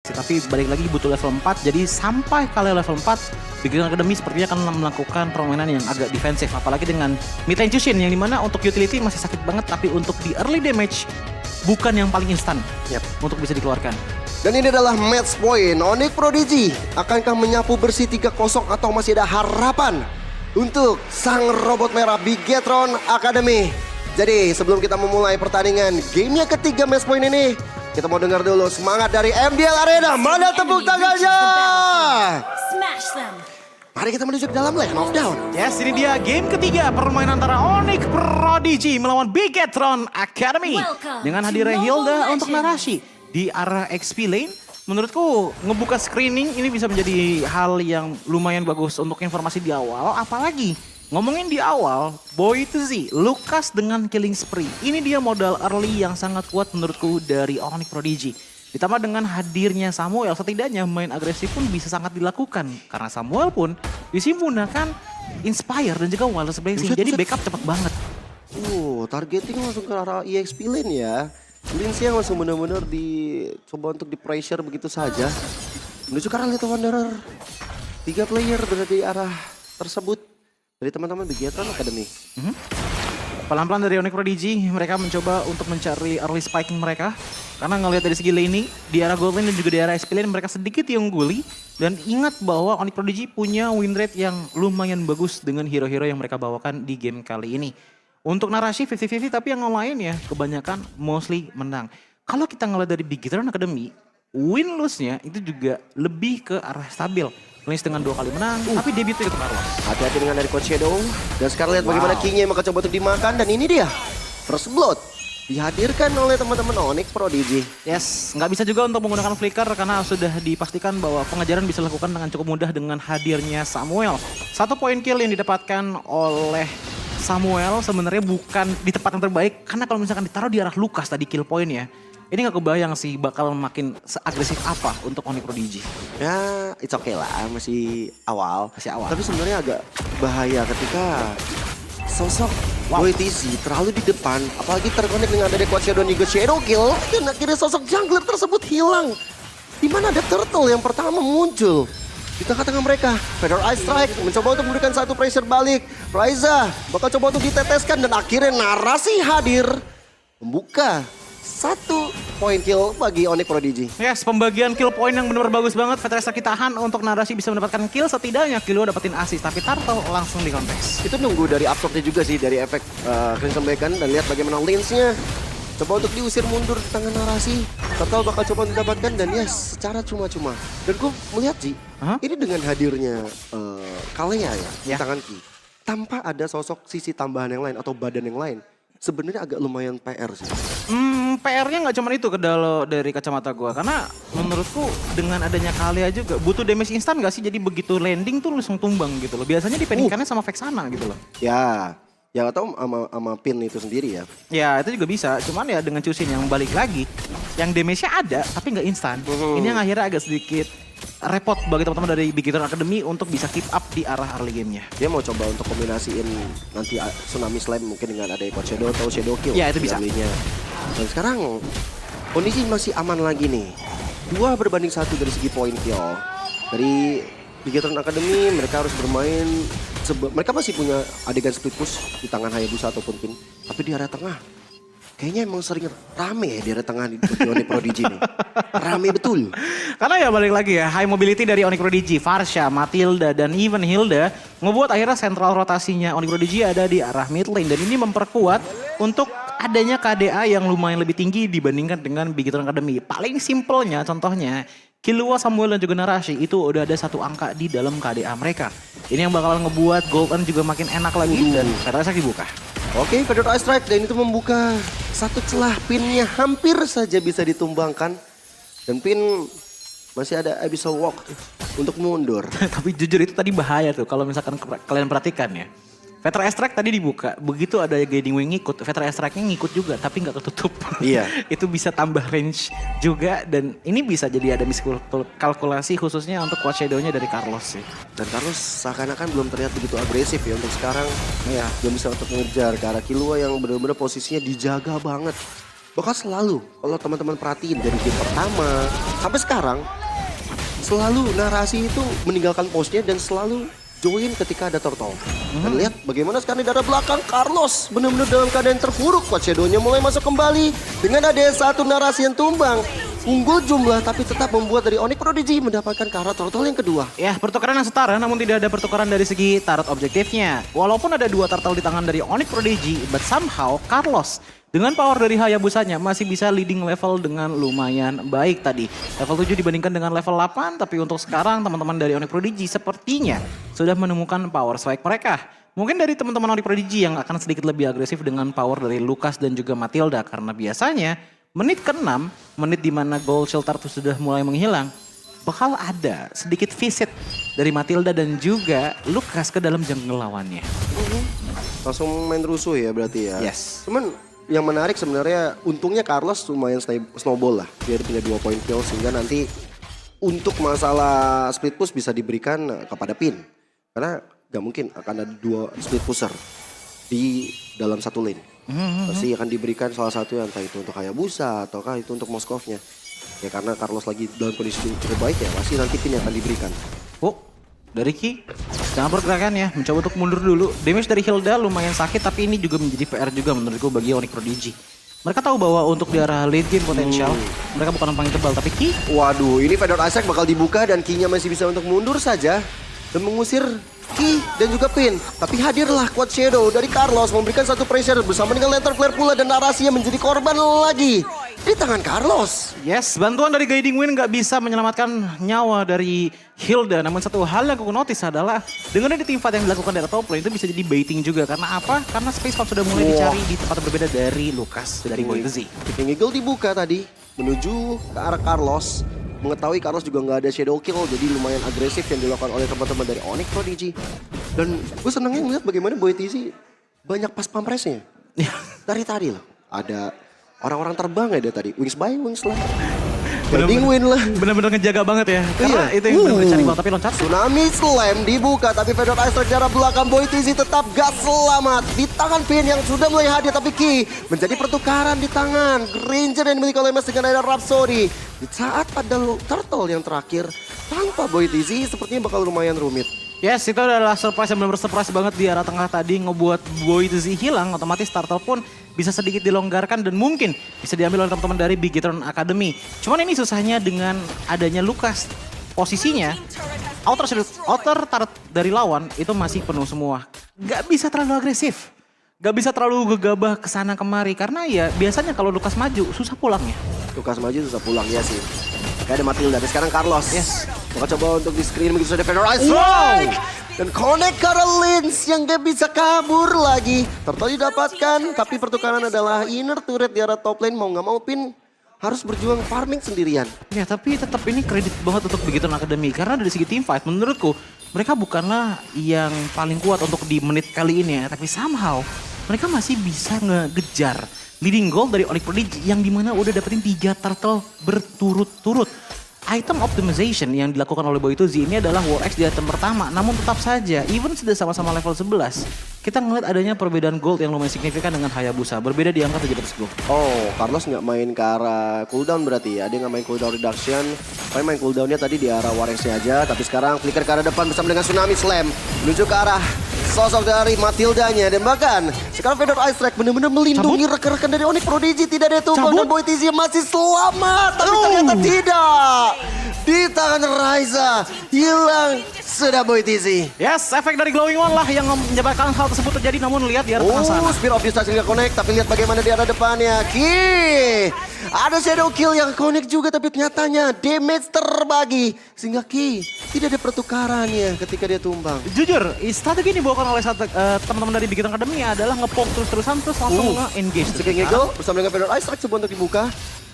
sih. Tapi balik lagi butuh level 4. Jadi sampai kalian level 4, Big Hero Academy sepertinya akan melakukan permainan yang agak defensif. Apalagi dengan mid lane Chushin yang dimana untuk utility masih sakit banget. Tapi untuk di early damage bukan yang paling instan untuk bisa dikeluarkan. Dan ini adalah match point. Onyx Prodigy akankah menyapu bersih 3-0 atau masih ada harapan untuk sang robot merah Bigetron Academy? Jadi sebelum kita memulai pertandingan game yang ketiga match point ini, kita mau dengar dulu semangat dari MDL Arena. Mana tepuk tangannya? Smash them. Mari kita menuju ke dalam lane of down. Yes, ini dia game ketiga permainan antara Onyx Prodigy melawan Bigetron Academy. Welcome Dengan to hadirnya Mobile Hilda untuk Legends. narasi di arah XP lane. Menurutku ngebuka screening ini bisa menjadi hal yang lumayan bagus untuk informasi di awal. Apalagi ngomongin di awal, Boy to Z, Lukas dengan killing spree. Ini dia modal early yang sangat kuat menurutku dari Onyx Prodigy. Ditambah dengan hadirnya Samuel, setidaknya main agresif pun bisa sangat dilakukan. Karena Samuel pun bisa menggunakan Inspire dan juga Wireless Blazing. Jadi backup cepat banget. Targeting langsung ke arah EXP lane ya. Lindsay yang langsung benar-benar dicoba untuk di-pressure begitu saja. Menuju ke arah Little Wanderer. 3 player berada di arah tersebut dari teman-teman Bigetron Academy. Pelan-pelan dari Onyx Prodigy, mereka mencoba untuk mencari early spiking mereka. Karena ngelihat dari segi laning, di arah gold lane dan juga di arah SP lane mereka sedikit ungguli. Dan ingat bahwa Onyx Prodigy punya win rate yang lumayan bagus dengan hero-hero yang mereka bawakan di game kali ini. Untuk narasi 50-50 tapi yang lain ya kebanyakan mostly menang. Kalau kita ngelihat dari Bigetron Academy, win-lose-nya itu juga lebih ke arah stabil. Lance dengan 2 kali menang, tapi debutnya itu Carlos. Hati-hati dengan dari Coach Shadow. Dan sekarang lihat bagaimana King-nya yang akan coba untuk dimakan. Dan ini dia, First Blood. Dihadirkan oleh teman-teman Onyx Prodigy. Yes, nggak bisa juga untuk menggunakan flicker karena sudah dipastikan bahwa pengejaran bisa dilakukan dengan cukup mudah dengan hadirnya Samuel. 1 poin kill yang didapatkan oleh Samuel sebenarnya bukan di tempat yang terbaik. Karena kalau misalkan ditaruh di arah Lukas tadi kill poinnya, ini nggak kebayang sih bakal makin seagresif apa untuk Onyx Prodigy. Ya, it's okay lah, masih awal. Masih awal. Tapi sebenarnya agak bahaya ketika sosok Boy TZ terlalu di depan. Apalagi terkonek dengan ada Quad Shadow dan juga Shadow Kill. Dan akhirnya sosok jungler tersebut hilang. Dimana ada Turtle yang pertama muncul di tengah-tengah mereka. Feather Eye Strike mencoba untuk memberikan satu pressure balik. Raiza bakal coba untuk diteteskan dan akhirnya narasi hadir. Membuka 1 poin kill bagi Onyx Prodigy. Yes, pembagian kill point yang benar-benar bagus banget. Veteran tahan untuk narasi bisa mendapatkan kill. Setidaknya Killua dapetin assist, tapi Turtle langsung di kontes. Itu nunggu dari absorbnya juga sih, dari efek Crimson Bacon. Dan lihat bagaimana Lance-nya coba untuk diusir mundur di tangan narasi. Turtle bakal coba mendapatkan dan yes, secara cuma-cuma. Dan gue melihat sih, ini dengan hadirnya Kalea ya, di tangan Ki. Tanpa ada sosok sisi tambahan yang lain atau badan yang lain. Sebenarnya agak lumayan PR sih. PR-nya nggak cuma itu dari kacamata gue. Karena menurutku dengan adanya Kalea juga butuh damage instan gak sih? Jadi begitu landing tuh langsung tumbang gitu loh. Biasanya dipanikannya sama Vexana gitu loh. Ya atau sama pin itu sendiri ya. Ya itu juga bisa. Cuman ya dengan Chushin yang balik lagi. Yang damage-nya ada tapi nggak instan. Ini yang akhirnya agak sedikit repot bagi teman-teman dari Bigetron Academy untuk bisa keep up di arah early game-nya. Dia mau coba untuk kombinasiin nanti Tsunami Slam mungkin dengan ada Quad Shadow atau Shadow Kill. Ya itu bisa. Dan sekarang kondisi masih aman lagi nih. 2 berbanding 1 dari segi poin kill. Dari Bigetron Academy mereka harus bermain. Mereka masih punya adegan split push di tangan Hayabusa ataupun Pin. Tapi di area tengah kayaknya emang sering rame ya di area tengah di Onyx Prodigy nih. Rame betul. Karena ya balik lagi ya, high mobility dari Onyx Prodigy, Varsha, Matilda, dan even Hilda ngebuat akhirnya sentral rotasinya Onyx Prodigy ada di arah mid lane. Dan ini memperkuat untuk adanya KDA yang lumayan lebih tinggi dibandingkan dengan Bigetron Academy. Paling simpelnya contohnya, Killua, Samuel, dan juga Narashi itu udah ada 1 angka di dalam KDA mereka. Ini yang bakal ngebuat Gold Earn juga makin enak lagi dan Fetrasa dibuka. Oke, Feather Eye Strike dan itu membuka 1 celah. Pinnya hampir saja bisa ditumbangkan. Dan Pin masih ada Abyssal Walk untuk mundur. Tapi jujur itu tadi bahaya tuh kalau misalkan kalian perhatikan ya. Veteran Strike tadi dibuka, begitu ada Guiding Wing ngikut, Veteran Strike-nya ngikut juga tapi nggak ketutup. Iya. Itu bisa tambah range juga dan ini bisa jadi ada miskalkulasi khususnya untuk Quad Shadow-nya dari Carlos sih. Dan Carlos seakan-akan belum terlihat begitu agresif ya untuk sekarang. Ya, belum bisa untuk mengejar ke arah Killua yang benar-benar posisinya dijaga banget. Bahkan selalu kalau teman-teman perhatiin dari game pertama sampai sekarang selalu narasi itu meninggalkan posnya dan selalu join ketika ada turtle. Dan lihat bagaimana sekarang di daerah belakang Carlos benar-benar dalam keadaan terpuruk. Quad Shadow-nya mulai masuk kembali dengan ada satu narasi yang tumbang. Unggul jumlah tapi tetap membuat dari Onyx Prodigy mendapatkan karat turtle yang kedua. Ya, pertukaran yang setara namun tidak ada pertukaran dari segi tarot objektifnya. Walaupun ada 2 turtle di tangan dari Onyx Prodigy, but somehow Carlos dengan power dari Hayabusanya masih bisa leading level dengan lumayan baik tadi. Level 7 dibandingkan dengan level 8, tapi untuk sekarang teman-teman dari Onyx Prodigy sepertinya sudah menemukan power strike mereka. Mungkin dari teman-teman Onyx Prodigy yang akan sedikit lebih agresif dengan power dari Lucas dan juga Matilda. Karena biasanya menit ke-6, menit di mana gold shelter itu sudah mulai menghilang, bakal ada sedikit visit dari Matilda dan juga Lucas ke dalam jungle lawannya. Langsung main rusuh ya berarti ya. Yes. Cuman yang menarik sebenarnya untungnya Carlos lumayan snowball lah. Dia punya 2 point kill sehingga nanti untuk masalah split push bisa diberikan kepada Pin. Karena gak mungkin akan ada 2 split pusher di dalam satu lane. Pasti akan diberikan salah satu yang entah itu untuk Hayabusa ataukah itu untuk Moskovnya. Ya karena Carlos lagi dalam kondisi cukup baik ya pasti nanti Pin yang akan diberikan. Oh, dari Ki, jangan pergerakan ya, mencoba untuk mundur dulu. Damage dari Hilda lumayan sakit tapi ini juga menjadi PR juga menurutku bagi Onyx Prodigy. Mereka tahu bahwa untuk di arah late game potensial, mereka bukan yang paling tebal tapi Ki. Waduh, ini Fedor Isaac bakal dibuka dan Ki-nya masih bisa untuk mundur saja dan mengusir Ki dan juga Pin. Tapi hadirlah Quad Shadow dari Carlos memberikan satu pressure bersama dengan Lantern Flare pula dan narasinya menjadi korban lagi di tangan Carlos. Yes, bantuan dari Guiding Wind nggak bisa menyelamatkan nyawa dari Hilda. Namun satu hal yang aku notice adalah dengan ada teamfight yang dilakukan dari top lane itu bisa jadi baiting juga. Karena apa? Karena space farm sudah mulai dicari di tempat berbeda dari Lucas, dari Boy Z. Tipping Eagle dibuka tadi menuju ke arah Carlos. Mengetahui Carlos juga nggak ada shadow kill, jadi lumayan agresif yang dilakukan oleh teman-teman dari Onyx Prodigy. Dan gue senangnya ngeliat bagaimana Boy TZ banyak pas pampresnya. Dari tadi loh, ada orang-orang terbang ya dia tadi, wings by wings lah. Guiding Wind lah. Bener-bener ngejaga banget ya. Karena Iya. itu yang bener-bener cari bal, tapi loncat. Tsunami Slam dibuka tapi Fedor Ice jarak belakang Boy TZ tetap gak selamat. Di tangan Pin yang sudah mulai hadir tapi Ki menjadi pertukaran di tangan Granger yang dimiliki oleh Mes dengan ada Rhapsody. Di saat ada Turtle yang terakhir tanpa Boy TZ sepertinya bakal lumayan rumit. Yes, itu adalah surprise yang benar-benar surprise banget di arah tengah tadi. Ngebuat Boy TZ hilang, otomatis Turtle pun bisa sedikit dilonggarkan dan mungkin bisa diambil oleh teman-teman dari Bigetron Academy. Cuman ini susahnya dengan adanya Lucas. Posisinya, outer turret dari lawan itu masih penuh semua. Gak bisa terlalu agresif. Gak bisa terlalu gegabah kesana kemari. Karena ya biasanya kalau Lucas maju, susah pulangnya. Lucas maju susah pulang ya sih. Kayak ada Matilda dan sekarang Carlos. Yes. Bakal coba untuk di screen begitu saja Fedor Ice. Wow. Dan connect Carolins yang gak bisa kabur lagi. Turtle didapatkan tapi pertukaran adalah inner turret di arah top lane. Mau gak mau Pin harus berjuang farming sendirian. Ya tapi tetap ini kredit banget untuk Bigetron Academy. Karena dari segi team fight menurutku mereka bukanlah yang paling kuat untuk di menit kali ini ya. Tapi somehow mereka masih bisa ngegejar leading goal dari Onyx Prodigy yang dimana udah dapetin 3 turtle berturut-turut. Item optimization yang dilakukan oleh Boy TZ ini adalah War X di item pertama. Namun tetap saja, even sudah sama-sama level 11, kita ngeliat adanya perbedaan gold yang lumayan signifikan dengan Hayabusa. Berbeda di angka 700 gold. Oh, Carlos nggak main ke arah cooldown berarti ya. Dia nggak main cooldown reduction. Paling main cooldownnya tadi di arah War X-nya aja. Tapi sekarang flicker ke arah depan bersama dengan Tsunami Slam. Menuju ke arah sosok dari Matildanya. Dan bahkan sekarang Fedor Ice Strike benar-benar melindungi rekan-rekan dari Onyx Prodigy. Tidak ada tumbang dan Boy TZ masih selamat. Tapi ternyata tidak. Di tangan Raiza hilang sudah Boy TZ. Yes, efek dari Glowing One lah yang menyebabkan hal tersebut terjadi. Namun lihat di arah tengah sana. Spear of Distraction nggak connect, tapi lihat bagaimana di arah depannya. Ki, ada shadow kill yang connect juga, tapi nyatanya damage terbagi. Sehingga Ki tidak ada pertukarannya ketika dia tumbang. Jujur, strategi ini dibawakan oleh teman-teman dari Bigetron Academy adalah nge-poke terus-terusan terus langsung nge-engage. King Eagle bersama dengan Fedor Ice Strike coba untuk dibuka.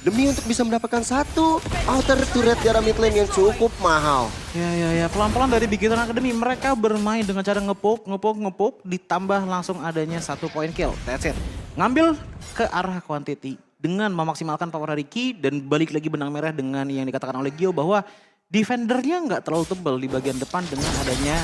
Demi untuk bisa mendapatkan satu outer turret di arah mid lane yang cukup mahal. Ya, pelan-pelan dari Bigetron Academy mereka bermain dengan cara nge-poke, ditambah langsung adanya 1 point kill. That's it. Ngambil ke arah quantity dengan memaksimalkan power dari Ki dan balik lagi benang merah dengan yang dikatakan oleh Gio bahwa defendernya nggak terlalu tebal di bagian depan dengan adanya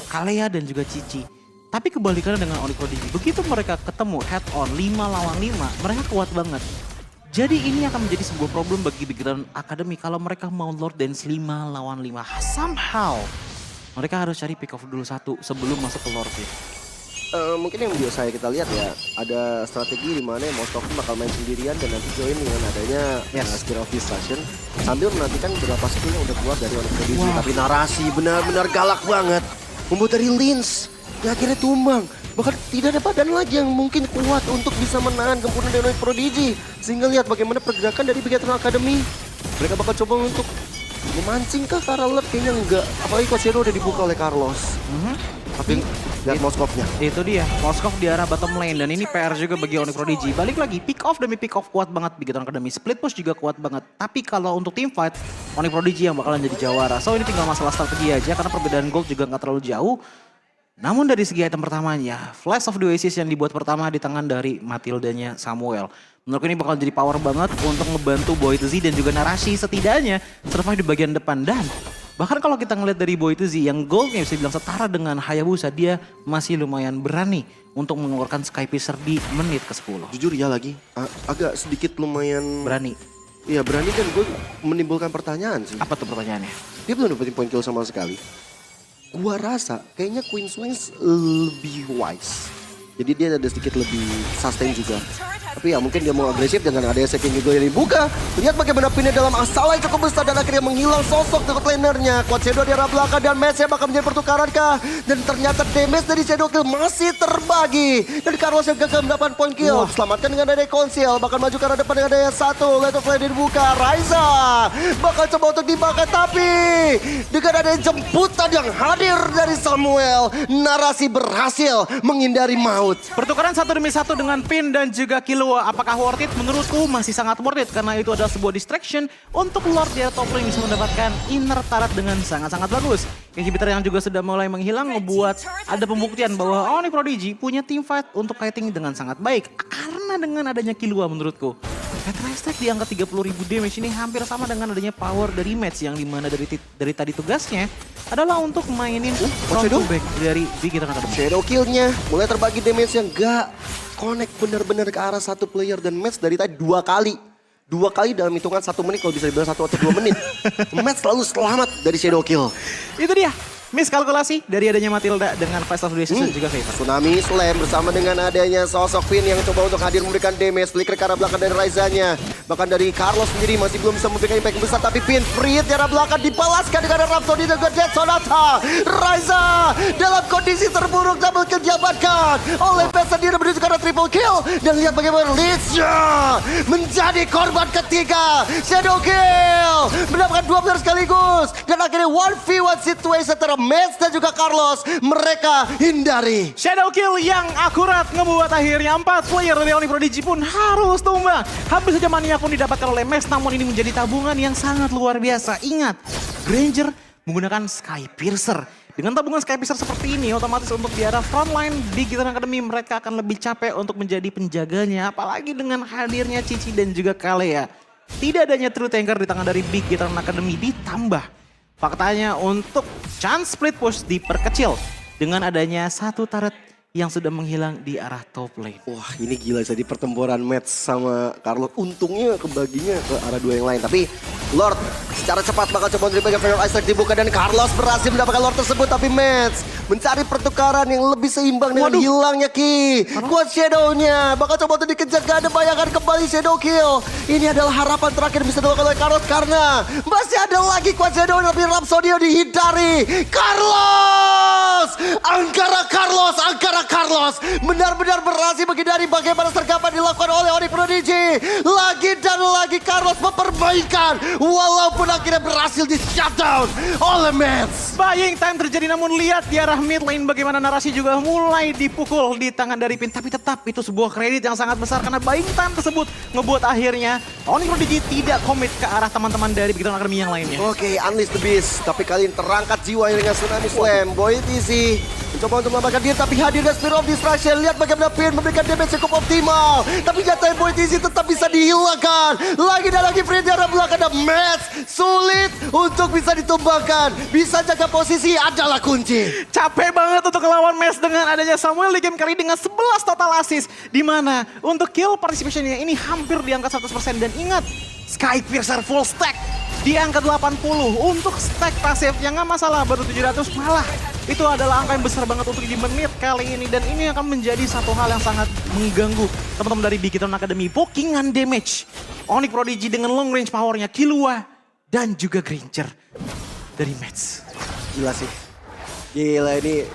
Kalea dan juga Cici. Tapi kebalikannya dengan Onyx Prodigy. Begitu mereka ketemu head on 5 lawan 5, mereka kuat banget. Jadi ini akan menjadi sebuah problem bagi Big Hero Academy kalau mereka mau Lord Dance 5 lawan 5. Somehow mereka harus cari pick off dulu satu sebelum masuk ke Lord ya. Mungkin yang biasa kita lihat ya, ada strategi di mana Mostoffen bakal main sendirian dan nanti join dengan adanya skill of distraction sambil menantikan beberapa skill yang udah keluar dari Onyx Prodigy. Tapi narasi benar-benar galak banget, membuat dari Lins yang akhirnya tumbang. Bahkan tidak ada badan lagi yang mungkin kuat untuk bisa menahan gempuran dari Onyx Prodigy. Sehingga lihat bagaimana pergerakan dari Big Hero Academy. Mereka bakal coba untuk memancing ke arah Lord, kayaknya enggak. Apalagi Coach Shadow udah dibuka oleh Carlos. Tapi lihat Moskov-nya. Itu dia, Moskov di arah bottom lane dan ini PR juga bagi Onyx Prodigy. Balik lagi, pick off demi pick off kuat banget Big Hero Academy. Split push juga kuat banget. Tapi kalau untuk team fight, Onyx Prodigy yang bakalan jadi jawara. So ini tinggal masalah strategi aja karena perbedaan gold juga nggak terlalu jauh. Namun dari segi item pertamanya, Flash of the Oasis yang dibuat pertama di tangan dari Matildanya Samuel. Menurutku ini bakal jadi power banget untuk ngebantu Boy to Z dan juga Narashi setidaknya survive di bagian depan. Dan bahkan kalau kita ngeliat dari Boy to Z yang goldnya bisa dibilang setara dengan Hayabusa, dia masih lumayan berani untuk mengeluarkan Sky Piercer di menit ke-10. Jujur ya lagi, agak sedikit lumayan Berani. Iya berani dan gue menimbulkan pertanyaan sih. Apa tuh pertanyaannya? Dia belum dapetin point kill sama sekali. Gua rasa kayaknya Queen Swings lebih wise. Jadi dia ada sedikit lebih sustain juga. Tapi ya mungkin dia mau agresif dengan adanya second juga yang dibuka. Lihat bagaimana pinnya dalam asal yang cukup besar dan akhirnya menghilang sosok dari lanernya. Quad Shadow di arah belakang dan matchnya bakal menjadi pertukaran kah? Dan ternyata damage dari Shadow Kill masih terbagi. Dan Carlos yang gagal mendapat point kill. Selamatkan dengan adanya Konsil. Bakal maju ke arah depan dengan adanya satu. Light of Flame dibuka. Raiza bakal coba untuk dipakai. Tapi dengan adanya jemputan yang hadir dari Samuel, Narasi berhasil menghindari maut. Pertukaran satu demi satu dengan Pin dan juga Killua. Apakah worth it? Menurutku masih sangat worth it. Karena itu adalah sebuah distraction untuk Lord di top lane bisa mendapatkan inner turret dengan sangat-sangat bagus. Inhibitor yang juga sudah mulai menghilang ngebuat ada pembuktian bahwa Onyx Prodigy punya team fight untuk fighting dengan sangat baik. Karena dengan adanya Killua menurutku. Petra Stack di angka 30.000 damage ini hampir sama dengan adanya power dari match yang dimana dari tadi tugasnya adalah untuk mainin front to back dari Big Hero Academy. Shadow Kill-nya mulai terbagi damage yang gak connect benar-benar ke arah satu player dan match dari tadi 2 kali. 2 kali dalam hitungan 1 menit kalau bisa dibilang 1 atau 2 menit. Match selalu selamat dari Shadow Kill. Itu dia. Miskalkulasi dari adanya Matilda dengan Fast of the Season juga favor. Tsunami Slam bersama dengan adanya sosok Finn yang coba untuk hadir memberikan damage. Flicker ke arah belakang dari Raizanya. Bahkan dari Carlos sendiri masih belum bisa memberikan impact besar. Tapi Finn free di arah belakang dibalaskan dengan Rhapsody dan Death Sonata. Raiza dalam kondisi terburuk double kill diamankan oleh Pes sendiri menuju ke arah triple kill. Dan lihat bagaimana Litzia menjadi korban ketiga. Shadow Kill mendapatkan 2 player sekaligus. Dan akhirnya 1v1 situation antara Mets dan juga Carlos, mereka hindari. Shadow Kill yang akurat ngebuat akhirnya 4 player dari Onyx Prodigy pun harus tumbang. Hampir saja Mania pun didapatkan oleh Mets, namun ini menjadi tabungan yang sangat luar biasa. Ingat, Granger menggunakan Sky Piercer. Dengan tabungan Sky Piercer seperti ini, otomatis untuk di arah frontline Big Hero Academy mereka akan lebih capek untuk menjadi penjaganya. Apalagi dengan hadirnya Cici dan juga Kalea. Tidak adanya True Tanker di tangan dari Big Hero Academy ditambah. Faktanya untuk chance split push diperkecil dengan adanya satu turret yang sudah menghilang di arah top lane. Wah ini gila jadi pertempuran match sama Carlos. Untungnya kebaginya ke arah 2 yang lain. Tapi Lord secara cepat bakal coba untuk dipegang Feral Ice Strike dibuka dan Carlos berhasil mendapatkan Lord tersebut. Tapi match mencari pertukaran yang lebih seimbang dengan hilangnya Ki. Quad Shadow-nya bakal coba untuk dikejar, gak ada bayangan kembali Shadow Kill. Ini adalah harapan terakhir bisa dilakukan oleh Carlos karena masih ada lagi Quad Shadow tapi Rhapsody yang dihindari. Carlos! Angkara Carlos benar-benar berhasil menghindari bagaimana sergapan dilakukan oleh Onyx Prodigy. Lagi dan lagi Carlos memperbaikan walaupun akhirnya berhasil di shutdown oleh Mets. Buying time terjadi namun lihat di arah mid lane bagaimana Narasi juga mulai dipukul di tangan dari Pin. Tapi tetap itu sebuah kredit yang sangat besar karena buying time tersebut ngebuat akhirnya Onyx Prodigy tidak komit ke arah teman-teman dari Big Hero Academy yang lainnya. Oke, Unleash the Beast. Tapi kali ini terangkat jiwa dengan Tsunami Slam. Boy TC Mencoba untuk melambangkan diri tapi hadirnya Spear of Distraction. Lihat bagaimana Pin memberikan damage cukup optimal. Tapi nyatanya Boy TZ tetap bisa dihilangkan. Lagi dan lagi Pin di arah belakang ada Mets. Sulit untuk bisa ditumbangkan. Bisa jaga posisi adalah kunci. Capek banget untuk melawan Mets dengan adanya Samuel di game kali ini dengan 11 total assist. Di mana untuk kill participationnya ini hampir di angka 100%. Dan ingat, Skypiercer full stack di angka 80. Untuk stack pasifnya nggak masalah, baru 700 malah. Itu adalah angka yang besar banget untuk di menit kali ini. Dan ini akan menjadi satu hal yang sangat mengganggu teman-teman dari Bigetron Academy. Pokingan damage Onyx Prodigy dengan long range powernya Killua dan juga Granger dari Mets. Gila sih. Gila ini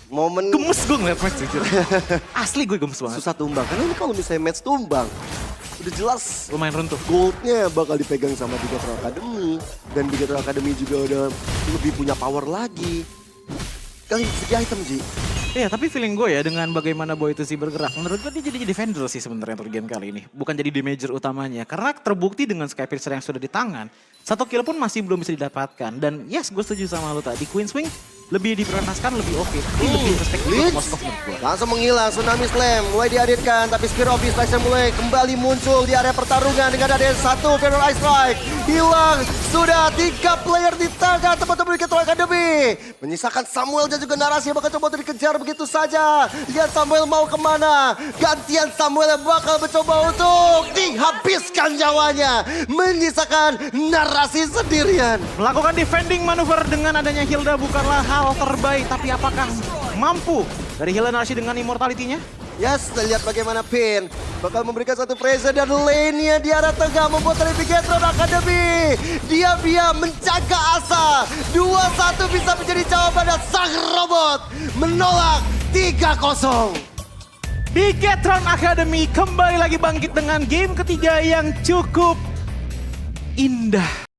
momen Gemes gue ngeliat Mets jujur. Asli gue gemes banget. susah tumbang. Karena ini kalau misalnya match tumbang, udah jelas Lumayan runtuh. goldnya bakal dipegang sama Bigetron Academy. Dan Bigetron Academy juga udah lebih punya power lagi. Kali segi item, Ji. Iya, tapi feeling gue ya dengan bagaimana Boy itu sih bergerak. Menurut gue dia jadi defender sih sebenarnya untuk game kali ini. Bukan jadi damager utamanya. Karena terbukti dengan Skypiercer yang sudah di tangan. 1 kill pun masih belum bisa didapatkan. Dan yes, gue setuju sama lo tadi. Queen Swing lebih diprioritaskan, lebih oke. Tapi lebih respect untuk Moskov menurut gue. Langsung menghilang, Tsunami Slam mulai dihadirkan. Tapi Spear of Distraction mulai kembali muncul di area pertarungan. Dengan ada 1 Feral Ice Strike. Hilang, sudah 3 player di tangan teman-teman Bigetron Academy. Menyisakan Samuel dan juga narasi yang bakal coba untuk dikejar begitu saja. Lihat Samuel mau kemana. Gantian Samuel yang bakal mencoba untuk dihabiskan nyawanya. Menyisakan narasi sendirian. Melakukan defending manuver dengan adanya Hilda bukanlah hal terbaik. Tapi apakah mampu dari Hilda Narasi dengan immortality-nya? Yes, kita lihat bagaimana Pin bakal memberikan satu pressure dan lane-nya di arah tengah membuat dari Bigetron Academy. Dia menjaga asa. 2-1 bisa menjadi jawaban dan sang robot menolak 3-0. Bigetron Academy kembali lagi bangkit dengan game ketiga yang cukup indah.